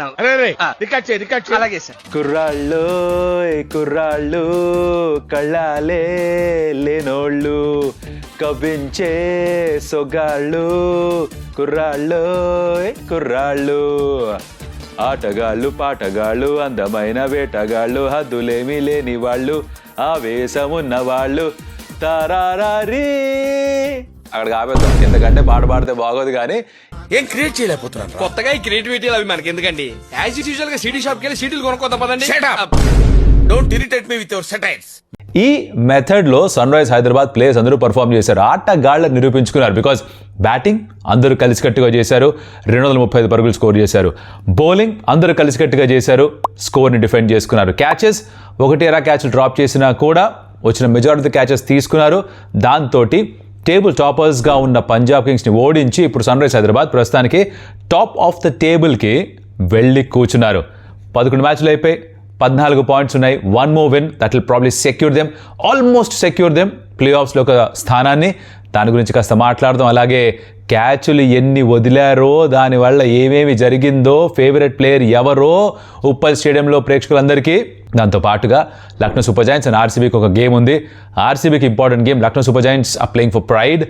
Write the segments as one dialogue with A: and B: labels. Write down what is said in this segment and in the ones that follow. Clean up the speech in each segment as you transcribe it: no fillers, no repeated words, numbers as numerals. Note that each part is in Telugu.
A: విశాఖపట్నం. అలాగే సార్.
B: కుర్రాళ్ళు కళ్ళాలే లేనోళ్ళు కవ్వించే సొగాళ్ళు కుర్రాళ్ళు ఆటగాళ్ళు పాటగాళ్ళు అందమైన వేటగాళ్ళు హద్దులేమీ లేని వాళ్ళు ఆవేశమున్న వాళ్ళు తారారీ. అక్కడికి ఆపేద్దాం, ఎందుకంటే పాట పాడితే బాగోదు కానీ
C: ఏం క్రియేట్ చేయలేకపోతున్నాను.
A: కొత్తగా ఈ క్రియేటివిటీ అవి మనకి ఎందుకండి? యాజ్ యూజువల్ గా సిటీ షాప్ కి వెళ్ళి సీటీలు కొనుక్కోద్దాం పదండి.
C: Don't irritate me with your satires.
B: ఈ మెథడ్లో సన్ రైజ్ హైదరాబాద్ ప్లేయర్స్ అందరూ పర్ఫామ్ చేశారు, ఆటగాళ్ళని నిరూపించుకున్నారు. బికాజ్ బ్యాటింగ్ అందరూ కలిసికట్టుగా చేశారు, 235 పరుగులు స్కోర్ చేశారు. బౌలింగ్ అందరూ కలిసికట్టుగా చేశారు, స్కోర్ని డిఫెండ్ చేసుకున్నారు. క్యాచెస్ 1 క్యాచ్లు డ్రాప్ చేసినా కూడా వచ్చిన మెజారిటీ క్యాచెస్ తీసుకున్నారు. దాంతో టేబుల్ టాపర్స్గా ఉన్న పంజాబ్ కింగ్స్ని ఓడించి ఇప్పుడు సన్ రైజ్ హైదరాబాద్ ప్రస్తుతానికి టాప్ ఆఫ్ ద టేబుల్కి వెళ్ళి కూర్చున్నారు. 11 మ్యాచ్లు అయిపోయి 14 పాయింట్స్ ఉన్నాయి. 1 more win that will probably secure them, almost secure them ప్లే ఆఫ్స్లో ఒక స్థానాన్ని. దాని గురించి కాస్త మాట్లాడదాం. అలాగే క్యాచ్లు ఎన్ని వదిలారో, దానివల్ల ఏమేమి జరిగిందో, ఫేవరెట్ ప్లేయర్ ఎవరో ఉప్పల్ స్టేడియంలో ప్రేక్షకులందరికీ. దాంతో పాటుగా లక్నో సూపర్ జైంట్స్ అండ్ ఆర్సీబీకి ఒక గేమ్ ఉంది. ఆర్సీబీకి important game. Lucknow super giants are playing for pride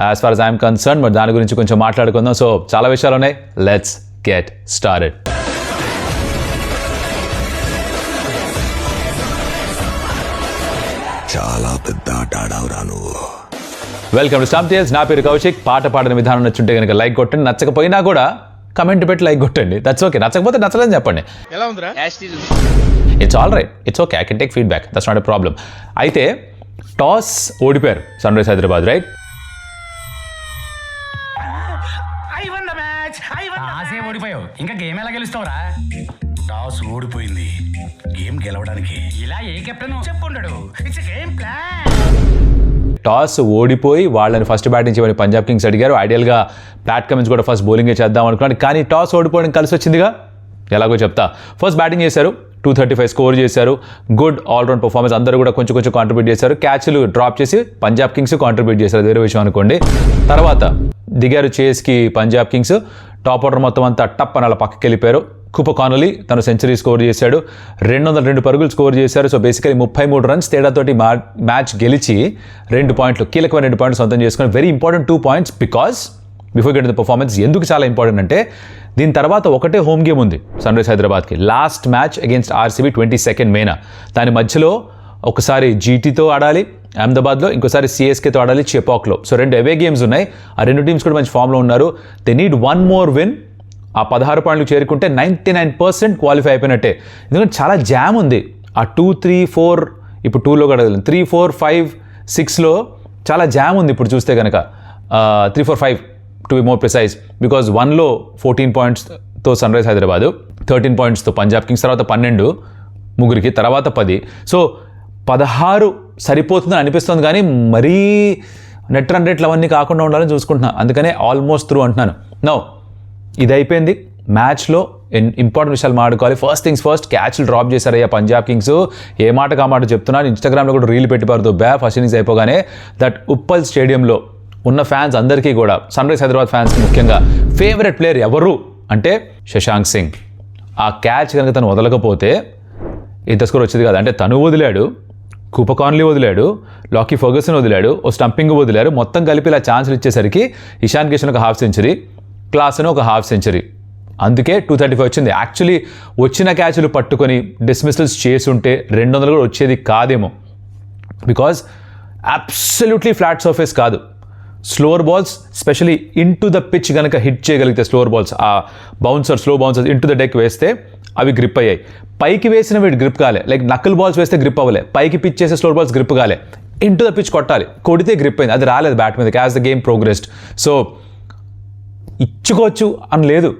B: as far as I'm concern. మరి దాని గురించి కొంచెం మాట్లాడుకుందాం. సో చాలా విషయాలు ఉన్నాయి. Let's get started.
C: చాలా పెద్ద ఆట ఆడావురా నువ్వు.
B: Welcome to Stump Tales. నా పేరు కౌశిక్. పాట పాడిన విధానం నచ్చుంటే కనుక లైక్ కొట్టండి, నచ్చకపోయినా కూడా కమెంట్ పెట్టి లైక్ కొట్టండి. That's okay. నచ్చకపోతే నచ్చలేదని చెప్పండి.
A: ఎలా ఉందిరా?
B: It's all right, it's okay, I can take feedback, that's not a problem. అయితే టాస్ ఓడిపోయారు సన్ రైజ్ హైదరాబాద్, రైట్?
D: ఓడిపోయావు, ఇంకా గేమ్ ఎలా గెలుస్తావురా?
C: టాస్ ఓడిపోయింది, గేమ్ గెలవడానికి
D: ఇలా ఏ కెప్టెన్ చెప్పుండడు. It's game plan.
B: టాస్ ఓడిపోయి వాళ్ళని ఫస్ట్ బ్యాటింగ్ చేయమని పంజాబ్ కింగ్స్ అడిగారు. ఐడియల్గా ప్యాట్ కమిన్స్ కూడా ఫస్ట్ బౌలింగే చేద్దాం అనుకున్నాడు, కానీ టాస్ ఓడిపోవడం కలిసి వచ్చిందిగా. ఎలాగో చెప్తా. ఫస్ట్ బ్యాటింగ్ చేశారు, 235 స్కోర్ చేశారు. Good all round performance. అందరూ కూడా కొంచెం కాంట్రిబ్యూట్ చేశారు. క్యాచ్లు డ్రాప్ చేసి పంజాబ్ కింగ్స్ కాంట్రిబ్యూట్ చేశారు, వేరే విషయం అనుకోండి. తర్వాత దిగారు చేస్కి పంజాబ్ కింగ్స్. టాప్ ఆర్డర్ మొత్తం అంతా టప్ అని అలా పక్కకి వెళ్ళిపోయారు. కూపర్ కానలీ తను సెంచరీ స్కోర్ చేశాడు, 202 పరుగులు స్కోర్ చేశారు. సో బేసికలీ 33 రన్స్ తేడాతోటి మ్యాచ్ గెలిచి 2 పాయింట్లు, కీలకమైన 2 పాయింట్లు సొంతం చేసుకుని. Very important 2 points because before get the performance. ఎందుకు చాలా ఇంపార్టెంట్ అంటే దీని తర్వాత ఒకటే హోమ్ గేమ్ ఉంది సన్ రైజ్ హైదరాబాద్కి. Last match against RCB 22 May. దాని మధ్యలో ఒకసారి జీటీతో ఆడాలి అహ్మదాబాద్లో, ఇంకోసారి సిఎస్కేతో ఆడాలి చెపాక్లో. సో 2 అవే గేమ్స్ ఉన్నాయి. ఆ 2 టీమ్స్ కూడా మంచి ఫామ్లో ఉన్నారు. They need 1 more win. ఆ 16 పాయింట్లు చేరుకుంటే 99% క్వాలిఫై అయిపోయినట్టే. ఎందుకంటే చాలా జామ్ ఉంది. ఆ 2, 3, 4 ఇప్పుడు 2లో కూడా 3, 4, 5, 6లో చాలా జామ్ ఉంది ఇప్పుడు చూస్తే కనుక. 3, 4, 5 to be more precise. Because 1లో 14 పాయింట్స్తో సన్ రైజ్ హైదరాబాద్, 13 పాయింట్స్తో పంజాబ్ కింగ్స్, తర్వాత 12 ముగ్గురికి, తర్వాత 10. సో 16 సరిపోతుందని అనిపిస్తుంది, కానీ మరీ నెట్ రన్ రేట్లు అవన్నీ కాకుండా ఉండాలని చూసుకుంటున్నాను. అందుకనే ఆల్మోస్ట్ త్రూ అంటున్నాను. నో, ఇది అయిపోయింది. మ్యాచ్లో ఇంపార్టెంట్ విషయాలు మాట్లాడుకోవాలి. ఫస్ట్ థింగ్స్ ఫస్ట్, క్యాచ్లు డ్రాప్ చేశారయ్యా పంజాబ్ కింగ్స్. ఏ మాటకు ఆ మాట చెప్తున్నాను. ఇన్స్టాగ్రామ్లో కూడా రీల్ పెట్టిపారు ఫస్ట్ ఇన్నింగ్స్ అయిపోగానే. దట్ ఉప్పల్ స్టేడియంలో ఉన్న ఫ్యాన్స్ అందరికీ కూడా, సన్ రైజ్ హైదరాబాద్ ఫ్యాన్స్కి ముఖ్యంగా, ఫేవరెట్ ప్లేయర్ ఎవరు అంటే శశాంక్ సింగ్. ఆ క్యాచ్ కనుక తను వదలకపోతే ఇంత స్కోర్ వచ్చేది కాదు. అంటే తను వదిలాడు, కూపర్ కాన్లీ వదిలాడు, లాకీ ఫర్గసన్ వదిలాడు, ఓ స్టంపింగ్ వదిలారు. మొత్తం కలిపి ఇలా ఛాన్సులు ఇచ్చేసరికి ఇషాన్ కిషన్ ఒక హాఫ్ సెంచరీ, క్లాసన్ ఒక హాఫ్ సెంచరీ, అందుకే 235 వచ్చింది. యాక్చువల్లీ వచ్చిన క్యాచ్లు పట్టుకొని డిస్మిసల్స్ చేసుంటే 200 కూడా వచ్చేది కాదేమో. బికాజ్ అబ్సల్యూట్లీ ఫ్లాట్ సర్ఫేస్ కాదు. Slower balls specially in to the pitch కనుక హిట్ చేయగలిగితే, స్లోవర్ బాల్స్, ఆ bouncer, slow bouncers in to the deck వేస్తే అవి గ్రిప్ అయ్యాయి. పైకి వేసిన వీటి గ్రిప్ కాలే. లైక్ నక్కల్ బాల్స్ వేస్తే గ్రిప్ అవ్వలే, పైకి పిచ్ చేసే స్లోవర్ బాల్స్ గ్రిప్ కాలే. ఇన్ టు ద పిచ్ కొట్టాలి, కొడితే గ్రిప్ అయింది. అది రాలేదు బ్యాట్ మీద as the game progressed. So ఇచ్చుకోవచ్చు అని లేదు,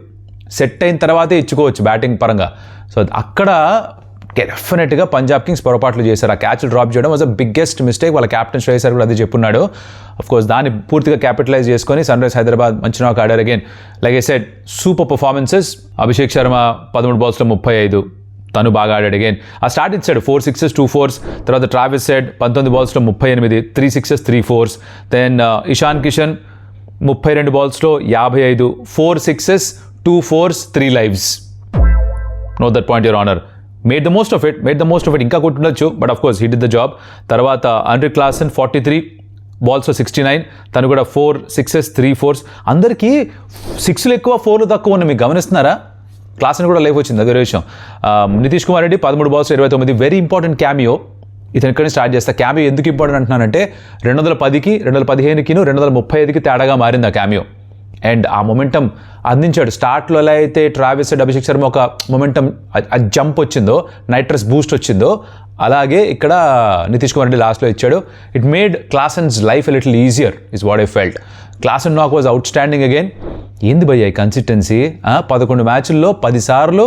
B: సెట్ అయిన తర్వాతే ఇచ్చుకోవచ్చు బ్యాటింగ్ పరంగా. సో అక్కడ డెఫినెట్గా పంజాబ్ కింగ్స్ పొరపాట్లు చేశారు. ఆ క్యాచ్లు డ్రాప్ చేయడం వాజ్ ద బిగ్గెస్ట్ మిస్టేక్. వాళ్ళ క్యాప్టెన్ శ్రేయస్ అయ్యర్ కూడా అది చెప్పున్నాడు. అఫ్కోర్స్ దాన్ని పూర్తిగా క్యాపిటలైజ్ చేసుకొని సన్ రైజ్ హైదరాబాద్ మంచి నాక్ ఆడారు. Again like I said, super performances. Abhishek Sharma 13 బాల్స్లో 35, తను బాగా ఆడాడు. అగైన్ ఆ స్టార్ట్ ఇచ్చాడు, 4 sixes 2 fours. తర్వాత ట్రావిస్ హెడ్ 19 బాల్స్లో 38, 3 sixes 3 fours. Then Ishan Kishan 32 బాల్స్లో 55, 4 sixes 2 fours 3 lives. No that point your honour. Made the most of it ఇంకా కొట్టుండొచ్చు, but of course he did the job. తర్వాత ఆండ్రే క్లాసన్ 43 balls 69, తను కూడా 4 6s 3 4s. అందరికీ 6లు ఎక్కువ 4లు తక్కువ ఉన్నాయి, మీకు గమనిస్తున్నారా? క్లాసన్ కూడా లైఫ్ వచ్చింది, అదే విషయం. Nitish Kumar Reddy 13 balls 29, very important cameo. ఇతను ఇక్కడి స్టార్ట్ చేస్తా. క్యామియో ఎందుకు ఇంపార్టెంట్ అంటున్నానంటే 2010కి 2015కి 2035కి తేడాగా మారింది ఆ క్యామియో. అండ్ ఆ మొమెంటం అందించాడు. స్టార్ట్లో ఎలా అయితే ట్రావిస్ అభిషేక్ శర్మ ఒక మొమెంటం జంప్ వచ్చిందో, నైట్రస్ బూస్ట్ వచ్చిందో, అలాగే ఇక్కడ నితీష్ కుమార్ రెడ్డి లాస్ట్లో ఇచ్చాడు. It made Klaasen's life a little easier is what I felt. Klaasen knock was outstanding again. ఏంది భయ్య కన్సిస్టెన్సీ? 11 మ్యాచ్ల్లో 10 సార్లు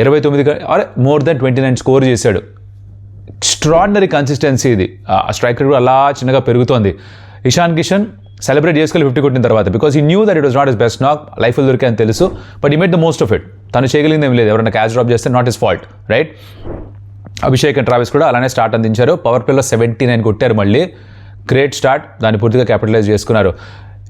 B: 29 మోర్ దెన్ 29 స్కోర్ చేశాడు. ఎక్స్ట్రాడినరీ కన్సిస్టెన్సీ ఇది. ఆ స్ట్రైక్ రేట్ కూడా అలా చిన్నగా పెరుగుతోంది. ఇషాన్ కిషన్ సెలబ్రేట్ చేసుకెళ్ళి 50 కొట్టిన తర్వాత, బికాస్ ఈ knew that it was not is best knock, లైఫ్లో దొరికే అని తెలుసు, బట్ ఈ made the most of it. తను చేయగలిగింది ఏం లేదు, ఎవరైనా క్యాచ్ డ్రాప్ చేస్తే not is fault, right? Abhishek and Travis కూడా అలానే స్టార్ట్ అందించారు. పవర్ ప్లేలో 79 కొట్టారు మళ్ళీ. గ్రేట్ స్టార్ట్, దాన్ని పూర్తిగా క్యాపిటలైజ్ చేసుకున్నారు.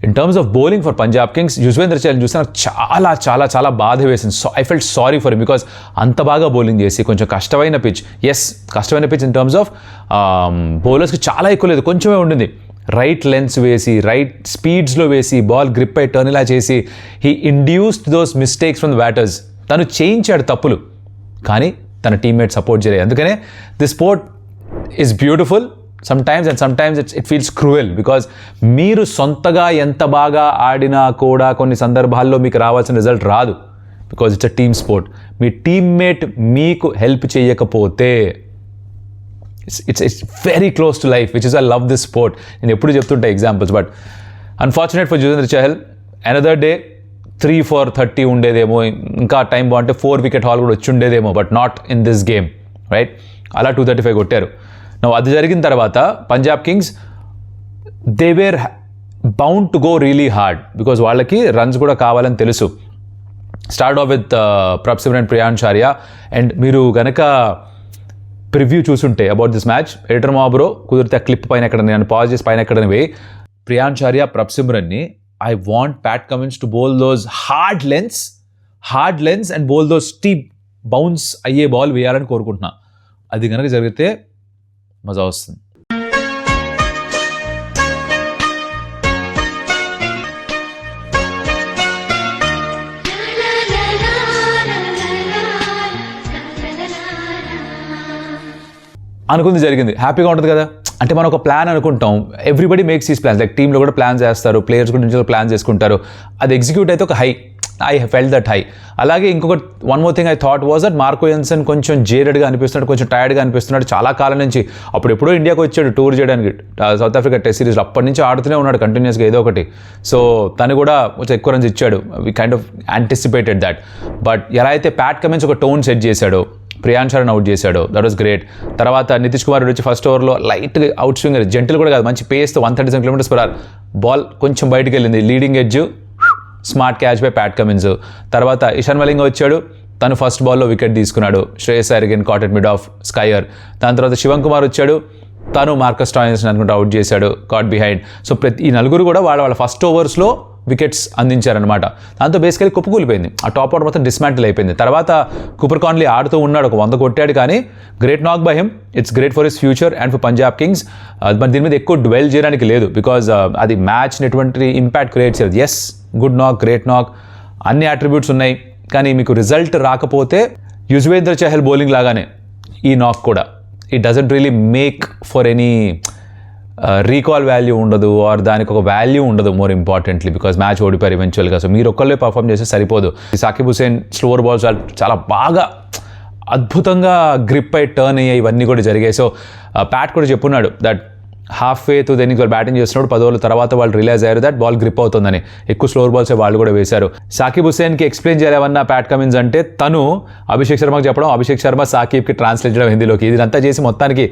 B: In terms of bowling for Punjab Kings, Yuzvendra Chahal చూస్తే నాకు చాలా చాలా చాలా బాధ వేసింది. I felt sorry for him, because అంత బాగా బౌలింగ్ చేసి కొంచెం కష్టమైన పిచ్. ఎస్, కష్టమైన పిచ్ ఇన్ టర్మ్స్ ఆఫ్ బౌలర్స్కి చాలా ఎక్కువ లేదు, కొంచెమే ఉండింది. రైట్ లెన్స్ వేసి, రైట్ స్పీడ్స్లో వేసి, బాల్ గ్రిప్ అయి టర్న్ ఇలా చేసి, he induced those mistakes from the batters. తను చేయించాడు తప్పులు, కానీ తన టీమ్మేట్ సపోర్ట్ చేయలేదు. అందుకనే the sport is beautiful sometimes and sometimes it feels cruel, because మీరు సొంతగా ఎంత బాగా ఆడినా కూడా కొన్ని సందర్భాల్లో మీకు రావాల్సిన రిజల్ట్ రాదు, because it's a team sport. మీ టీమ్మేట్ మీకు హెల్ప్ చేయకపోతే it's very close to life, which is I love this sport. నేను ఎప్పుడు చెప్తుంటా examples, but unfortunate for Yuzvendra Chahal. Another day 3 for 30 ఉండేదేమో, ఇంకా టైం బాగుంటే 4 wicket haul కూడా వచ్చి ఉండేదేమో, but not in this game, right? అలా 235 కొట్టారు. అది జరిగిన తర్వాత Punjab Kings they were bound to go really hard, because వాళ్ళకి రన్స్ కూడా కావాలని తెలుసు. Start of with ప్రప్ Simran, ప్రియాంచార్య. And మీరు కనుక ప్రివ్యూ చూసుంటే అబౌట్ దిస్ మ్యాచ్, ఎడిటర్ మాబ్రో కుదిరితే ఆ క్లిప్ పైన ఎక్కడ, నేను పాజ్ చేసి పైన ఎక్కడని పోయి, ప్రియాంచార్య ప్రప్ సిమ్రన్ని, I want Pat Cummins to bowl those hard lengths and bowl those steep bounce అయ్యే బాల్ వేయాలని కోరుకుంటున్నా. అది కనుక జరిగితే మజా వస్తుంది. అనుకుంది జరిగింది, హ్యాపీగా ఉంటుంది కదా. అంటే మనం ఒక ప్లాన్ అనుకుంటాం, everybody makes these plans, like టీంలో కూడా ప్లాన్ చేస్తారు, ప్లేయర్స్ కూడా ఇంట్లో ప్లాన్ చేసుకుంటారు, అది ఎగ్జిక్యూట్ అయితే ఒక high. I felt that high. అలాగే ఇంకొక one more thing I thought was that Marco Jansen కొంచెం జేడెడ్గా అనిపిస్తున్నాడు, కొంచెం టైర్డ్గా అనిపిస్తున్నాడు. చాలా కాలం నుంచి, అప్పుడు ఎప్పుడో ఇండియాకి వచ్చాడు టూర్ చేయడానికి, సౌత్ ఆఫ్రికా టెస్ట్ సిరీస్లో, అప్పటి నుంచి ఆడుతూనే ఉన్నాడు కంటిన్యూస్గా ఏదో ఒకటి. సో తను కూడా కొంచెం ఎక్కువ రన్స్ ఇచ్చాడు. We kind of anticipated that. But ఎలా అయితే ప్యాట్ కమిన్స్ ఒక టోన్ సెట్ చేశాడో, ప్రియాంచార్ని అవుట్ చేశాడు, దట్ వాస్ గ్రేట్. తర్వాత నితీష్ కుమార్ రెడ్డి వచ్చి ఫస్ట్ ఓవర్లో లైట్గా అవుట్ స్వింగర్, జెంటిల్ కూడా కాదు, మంచి పేస్తో 137 km/h, బాల్ కొంచెం బయటకు వెళ్ళింది, leading edge, smart catch by Pat Cummins. తర్వాత ఇషాన్ మలింగ వచ్చాడు, తను ఫస్ట్ బాల్లో వికెట్ తీసుకున్నాడు. Shreyas Iyer again caught at mid off skier. దాని తర్వాత శివం కుమార్ వచ్చాడు, తను మార్కస్ స్టాయిన్స్ అనుకుంటూ అవుట్ చేశాడు, కాట్ బిహైండ్. సో ఈ నలుగురు కూడా వాళ్ళ ఫస్ట్ ఓవర్స్లో వికెట్స్ అందించారనమాట. దాంతో బేసికలీ కుప్పకూలిపోయింది, ఆ టాప్ ఆర్డర్ మొత్తం డిస్మాంటిల్ అయిపోయింది. తర్వాత కూపర్ కాన్లీ ఆడుతూ ఉన్నాడు, ఒక 100 కొట్టాడు, కానీ గ్రేట్ నాక్ by him. It's great for his future and for Punjab Kings. మరి దీని మీద ఎక్కువ డ్వెల్ చేయడానికి లేదు, బికాజ్ అది మ్యాచ్ని ఎటువంటి ఇంపాక్ట్ క్రియేట్ చేయదు. ఎస్, గుడ్ నాక్, గ్రేట్ నాక్, అన్ని అట్రిబ్యూట్స్ ఉన్నాయి, కానీ మీకు రిజల్ట్ రాకపోతే యుజ్వేంద్ర చహల్ బౌలింగ్ లాగానే ఈ నాక్ కూడా, it doesn't really make for any recall value ఉండదు, ఆర్ దానికి ఒక వాల్యూ ఉండదు. మోర్ ఇంపార్టెంట్లీ బికాజ్ మ్యాచ్ ఓడిపోయారు ఈవెన్చువల్గా. సో మీరు ఒక్కళ్ళే పర్ఫామ్ చేస్తే సరిపోదు. సాకిబ్ హుసేన్ స్లోవర్ బాల్స్ చాలా బాగా అద్భుతంగా గ్రిప్ అయి టర్న్ అయ్యాయి, ఇవన్నీ కూడా జరిగాయి. సో ప్యాట్ కూడా చెప్పున్నాడు that halfway to then వాళ్ళు బ్యాటింగ్ చేస్తున్నప్పుడు 10 ఓవర్ల తర్వాత వాళ్ళు రిలైజ్ అయ్యారు దట్ బాల్ గ్రిప్ అవుతుందని, ఎక్కువ స్లోవర్ బాల్స్ వాళ్ళు కూడా వేశారు. సాకిబ్ హుసేన్కి ఎక్స్ప్లెయిన్ చేయాలన్నా ప్యాట్ కమిన్స్ అంటే, తను అభిషేక్ శర్మకి చెప్పడం, అభిషేక్ శర్మ సాకిబ్కి ట్రాన్స్లేట్ చేయడం హిందీలోకి, ఇదంతా చేసి మొత్తానికి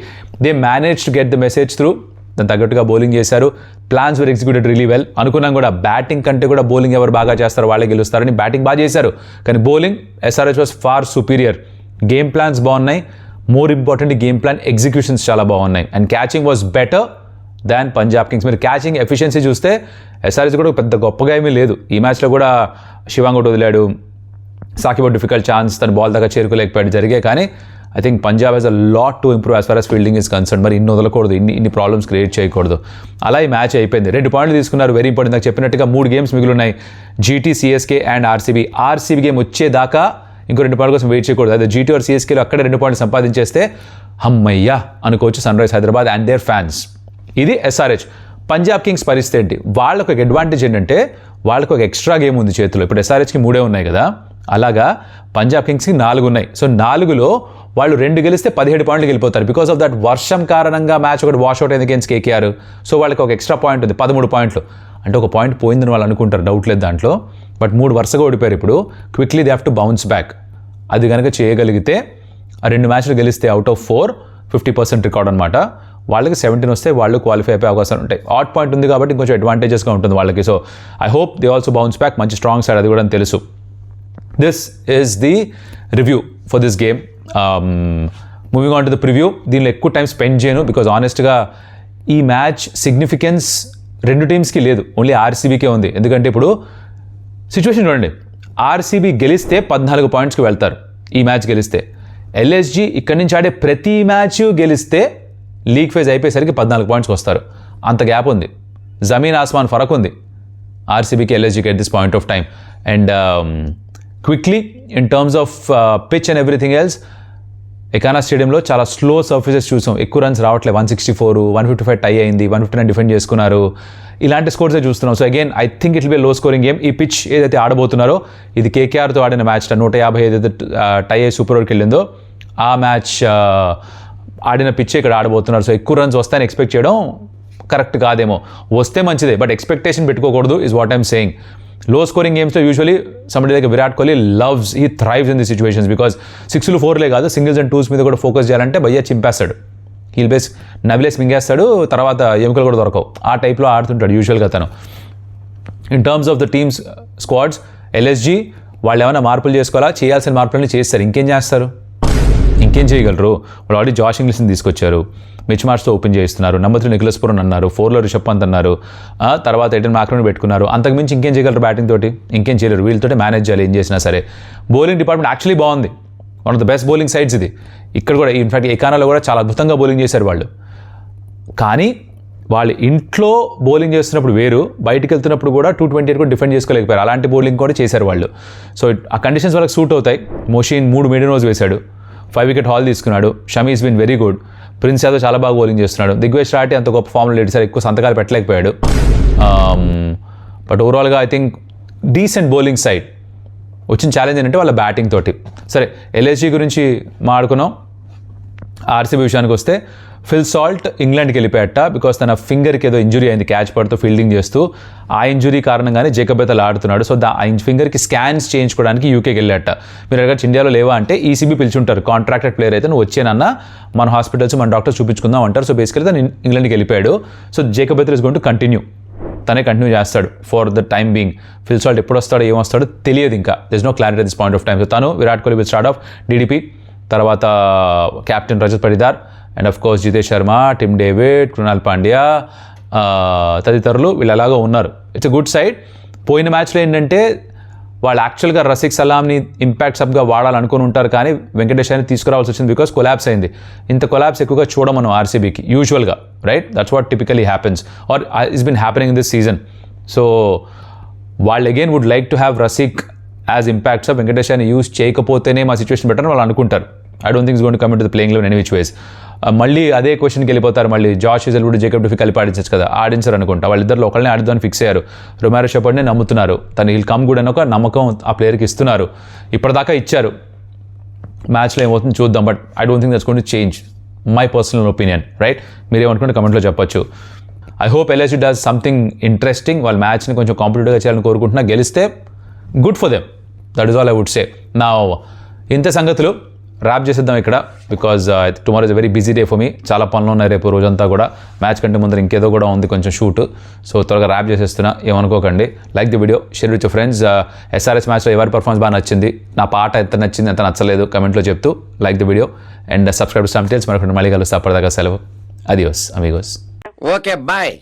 B: they manage to get the message through. దాని తగ్గట్టుగా బౌలింగ్ చేశారు. ప్లాన్స్ వర్ ఎగ్జిక్యూటెడ్ రియలీ వెల్. అనుకున్నాం కూడా బ్యాటింగ్ కంటే కూడా బౌలింగ్ ఎవరు బాగా చేస్తారో వాళ్ళే గెలుస్తారని. బ్యాటింగ్ బాగా చేశారు, కానీ bowling SRH was far superior. Game plans బాగున్నాయి, more important game plan executions చాలా బాగున్నాయి. And catching was better than Punjab Kings. మీరు క్యాచింగ్ ఎఫిషియన్సీ చూస్తే SRH కూడా పెద్ద గొప్పగా ఏమీ లేదు. ఈ మ్యాచ్లో కూడా శివాంగ్ ఒకటి వదిలాడు, సాకిబ్ డిఫికల్ట్ ఛాన్స్ తన బాల్ దాకా చేరుకోలేకపోయాడు జరిగే, కానీ I think Punjab has a lot to improve as far as fielding is concern. మరి ఇన్ని వదలకూడదు, ఇన్ని ప్రాబ్లమ్స్ క్రియేట్ చేయకూడదు. అలా ఈ మ్యాచ్ అయిపోయింది. 2 పాయింట్లు తీసుకున్నారు, వెరీ ఇంపార్టెంట్. నాకు చెప్పినట్టుగా 3 గేమ్స్ మిగిలి ఉన్నాయి, GT, CSK and RCB game వచ్చేదాకా ఇంకో 2 పాయింట్ల కోసం వెయిట్ చేయకూడదు. అదే జీటీ ఆర్ సిఎస్కేలో అక్కడ 2 పాయింట్లు సంపాదించేస్తే హమ్మయ్యా అనుకోవచ్చు sun rise Hyderabad and their fans. ఇది ఎస్ఆర్హెచ్. పంజాబ్ కింగ్స్ పరిస్థితి ఏంటి? వాళ్ళకు ఒక అడ్వాంటేజ్ ఏంటంటే వాళ్ళకు ఒక ఎక్స్ట్రా గేమ్ ఉంది చేతిలో. ఇప్పుడు ఎస్ఆర్హెచ్కి 3 ఉన్నాయి కదా, అలాగా పంజాబ్ కింగ్స్కి 4 ఉన్నాయి. సో 4లో వాళ్ళు 2 గెలిస్తే 17 పాయింట్లు గెలిపోతారు. బికాస్ ఆఫ్ దట్ వర్షం కారణంగా మ్యాచ్ ఒకటి వాష్అవుట్ అయింది అగేన్స్ కేకేఆర్. సో వాళ్ళకి ఒక ఎక్స్ట్రా పాయింట్ ఉంది, 13 పాయింట్లు. అంటే ఒక పాయింట్ పోయిందని వాళ్ళు అనుకుంటారు, డౌట్ లేదు దాంట్లో. బట్ 3 వరుసగా ఓడిపోయారు. ఇప్పుడు quickly they have to bounce back. అది కనుక చేయగలిగితే ఆ 2 మ్యాచ్లు గెలిస్తే అవుట్ ఆఫ్ 4 50% రికార్డ్ అనమాట. వాళ్ళకి 17 వస్తే వాళ్ళు క్వాలిఫై అయిపోయే అవకాశాలు ఉంటాయి. ఆట్ పాయింట్ ఉంది కాబట్టి ఇంకొంచెం అడ్వాంటేజెస్గా ఉంటుంది వాళ్ళకి. So I hope they also bounce back. మంచి స్ట్రాంగ్ సైడ్ అది కూడా తెలుసు. This is the review for this game. Moving on to the preview. దీనిలో ఎక్కువ టైం స్పెండ్ చేయను, బికాజ్ ఆనెస్ట్గా ఈ మ్యాచ్ సిగ్నిఫికెన్స్ 2 టీమ్స్కి లేదు, ఓన్లీ ఆర్సీబీకే ఉంది. ఎందుకంటే ఇప్పుడు సిచ్యువేషన్ చూడండి, ఆర్సీబీ గెలిస్తే 14 పాయింట్స్కి వెళ్తారు ఈ మ్యాచ్ గెలిస్తే. ఎల్ఎస్జీ ఇక్కడి నుంచి ఆడే ప్రతి మ్యాచ్ గెలిస్తే లీగ్ ఫేజ్ అయిపోయేసరికి 14 పాయింట్స్కి వస్తారు. అంత గ్యాప్ ఉంది, జమీన్ ఆస్మాన్ ఫరక్ ఉంది ఆర్సీబీకి ఎల్ఎస్జీకి at this point of time. And quickly in terms of pitch and everything else, Ekana స్టేడియంలో చాలా స్లో సర్ఫేసెస్ చూసాం, ఎక్కువ రన్స్ రావట్లేదు. 164, 155 టై అయింది, 159 డిఫెండ్ చేసుకున్నారు. ఇలాంటి స్కోర్సే చూస్తున్నాం. So again I think it will be లో స్కోరింగ్ గేమ్. ఈ పిచ్ ఏదైతే ఆడబోతున్నారో ఇది కేకేఆర్తో ఆడిన మ్యాచ్ 150 ఏదైతే టై అయ్యి సూపర్ ఓవర్కి వెళ్ళిందో ఆ మ్యాచ్ ఆడిన పిచ్చే ఇక్కడ ఆడబోతున్నారు. సో ఎక్కువ రన్స్ వస్తాయని ఎక్స్పెక్ట్ చేయడం కరెక్ట్ కాదేమో. వస్తే మంచిదే, బట్ ఎక్స్పెక్టేషన్ పెట్టుకోకూడదు is what I'm saying. Low scoring గేమ్స్లో usually somebody like Virat Kohli loves, he thrives in the situations. Because 6లు 4లే కాదు, సింగిల్స్ అండ్ 2s మీద కూడా ఫోకస్ చేయాలంటే భయ్యా చింపేస్తాడు. హీల్ బేస్ నవిలేసి మింగేస్తాడు, తర్వాత ఎముకలు కూడా దొరకవు. ఆ టైప్లో ఆడుతుంటాడు యూజువల్గా తను. In terms of the teams squads, LSG వాళ్ళు ఏమైనా మార్పులు చేసుకోవాలా, చేయాల్సిన మార్పులన్నీ చేస్తారు. ఇంకేం చేస్తారు, ఇంకేం చేయగలరు? వాళ్ళు ఆల్రెడీ జాష్ ఇంగ్లీష్ని తీసుకొచ్చారు, మిచ్ మార్చ్తో ఓపెన్ చేస్తున్నారు, నెంబర్ 3 నిఖిలస్ పురన్ అన్నారు, 4లో రిషబ్ పంత్ అన్నారు, తర్వాత ఎడెన్ మాక్రన్ పెట్టుకున్నారు. అంతకుమించి ఇంకేం చేయగలరు? బ్యాటింగ్ తోటి ఇంకేం చేయలేరు. వీళ్ళతోటి మేనేజ్ చేయాలి ఏం చేసినా సరే. బౌలింగ్ డిపార్ట్మెంట్ యాక్చువల్లీ బాగుంది, one of the best bowling sides ఇది. ఇక్కడ కూడా ఇన్ఫాక్ట్ ఎకానాలో కూడా చాలా అద్భుతంగా బౌలింగ్ చేశారు వాళ్ళు. కానీ వాళ్ళు ఇంట్లో బౌలింగ్ చేస్తున్నప్పుడు వేరు, బయటికి వెళ్తున్నప్పుడు కూడా 228 కూడా డిఫెండ్ చేసుకోలేకపోయారు. అలాంటి బౌలింగ్ కూడా చేశారు వాళ్ళు. సో ఆ కండిషన్స్ వాళ్ళకి సూట్ అవుతాయి. మోషిన్ 3 మీడియం ఓవర్స్ వేశాడు, 5 వికెట్ హాల్ తీసుకున్నాడు. Shami's been very good. Prince Yadav చాలా బాగా బౌలింగ్ చేస్తున్నాడు. దిగ్వేష్ రాటి అంత గొప్ప ఫామ్లో లేడు సార్, ఎక్కువ సంతకాలు పెట్టలేకపోయాడు. బట్ ఓవరాల్గా I think decent bowling side. వచ్చిన ఛాలెంజ్ ఏంటంటే వాళ్ళ బ్యాటింగ్ తోటి. సరే ఎల్ఎస్జీ గురించి మాట్లాడుకున్నాం. ఆర్సీబీ విషయానికి వస్తే ఫిల్ సాల్ట్ ఇంగ్లాండ్కి వెళ్ళిపోయాట, బికాస్ తన ఫింగర్కి ఏదో ఇంజురీ అయింది క్యాచ్ పడుతూ ఫీల్డింగ్ చేస్తూ. ఆ ఇంజురీ కారణంగానే జేకబ్ బెథెల్ ఆడుతున్నాడు. సో ఆ ఫింగర్కి స్కాన్స్ చేయించుకోవడానికి యూకేకి వెళ్ళాట. మీరు అడగచ్చు ఇండియాలో లేవా అంటే ఈసీబీ పిలుచుంటారు, కాంట్రాక్టెడ్ ప్లేయర్ అయితే నువ్వు వచ్చేనన్నా మన హాస్పిటల్స్ మన డాక్టర్స్ చూపించుకుందాం అంటారు. సో బేసికలీ తను ఇంగ్లాండ్కి వెళ్ళిపోయాడు. So Jacob Bethell is going to continue, తనే కంటిన్యూ చేస్తాడు for the time being. Phil Salt ఎప్పుడు వస్తాడో ఏమొస్తాడో తెలియదు, ఇంకా this no clarity at this point of time. So తను Virat Kohli will start off డీడీపీ, తర్వాత captain Rajat Patidar and of course Jitesh Sharma, Tim David, Krunal Pandya తదితరులు వీళ్ళు ఎలాగో ఉన్నారు. It's a good side. పోయిన మ్యాచ్లో ఏంటంటే వాళ్ళు యాక్చువల్గా రసిక్ సలాంని ఇంపాక్ట్ సబ్గా వాడాలనుకుని ఉంటారు, కానీ వెంకటేష్ అని తీసుకురావాల్సి వచ్చింది బికాస్ కొలాప్స్ అయింది. ఇంత కొలాప్స్ ఎక్కువగా చూడమను ఆర్సీబీకి యూజువల్గా, right? That's what typically happens or is been happening in this season. So వాళ్ళు again would like to have Rasikh as impacts of Venkatesh అని యూజ్ చేయకపోతేనే మా సిచ్యువేషన్ బెటర్ అని వాళ్ళు అనుకుంటారు. I don't think is going to come into the playing eleven any which ways. మళ్ళీ అదే క్వశ్చన్కి వెళ్ళిపోతారు. మళ్ళీ జాష్ హేజల్వుడ్, జేకబ్ డిఫీ కలిపి ఆడించచ్చు కదా, ఆడించారు అనుకుంటా. వాళ్ళిద్దరిలో ఒకళ్ళని ఆడిద్దామని ఫిక్స్ అయ్యారు. రొమారో షెపర్డ్నే నమ్ముతున్నారు, తను విల్ కమ్ గుడ్ అని ఒక నమ్మకం ఆ ప్లేయర్కి ఇస్తున్నారు. ఇప్పటిదాకా ఇచ్చారు. మ్యాచ్లో ఏమవుతుంది చూద్దాం, but I don't think that's going to change my personal opinion, right? మీరేమనుకుంటే కమెంట్లో చెప్పొచ్చు. I hope LSG does something interesting. వాళ్ళ మ్యాచ్ని కొంచెం కాంపిటేటివ్గా చేయాలని కోరుకుంటున్నా. గెలిస్తే good for them, that is all I would say. నా ఇంత సంగతులు ర్యాప్ చేసేద్దాం ఇక్కడ, because tomorrow is a very busy day for me. చాలా పనులు ఉన్నాయి రేపు రోజంతా కూడా. మ్యాచ్ కంటే ముందర ఇంకేదో కూడా ఉంది కొంచెం షూట్. సో త్వరగా ర్యాప్ చేసేస్తున్నా, ఏమనుకోకండి. Like the video, share with your friends. SRS మ్యాచ్లో ఎవరి పర్ఫార్మెన్స్ బాగా నచ్చింది, నా పాట ఎంత నచ్చింది ఎంత నచ్చలేదు కమెంట్లో చెప్తూ like the video and subscribe to some details. మరొకటి మళ్ళీ కలుస్తా. అప్పటిదాకా సెలవు. Adios amigos.
C: Okay bye.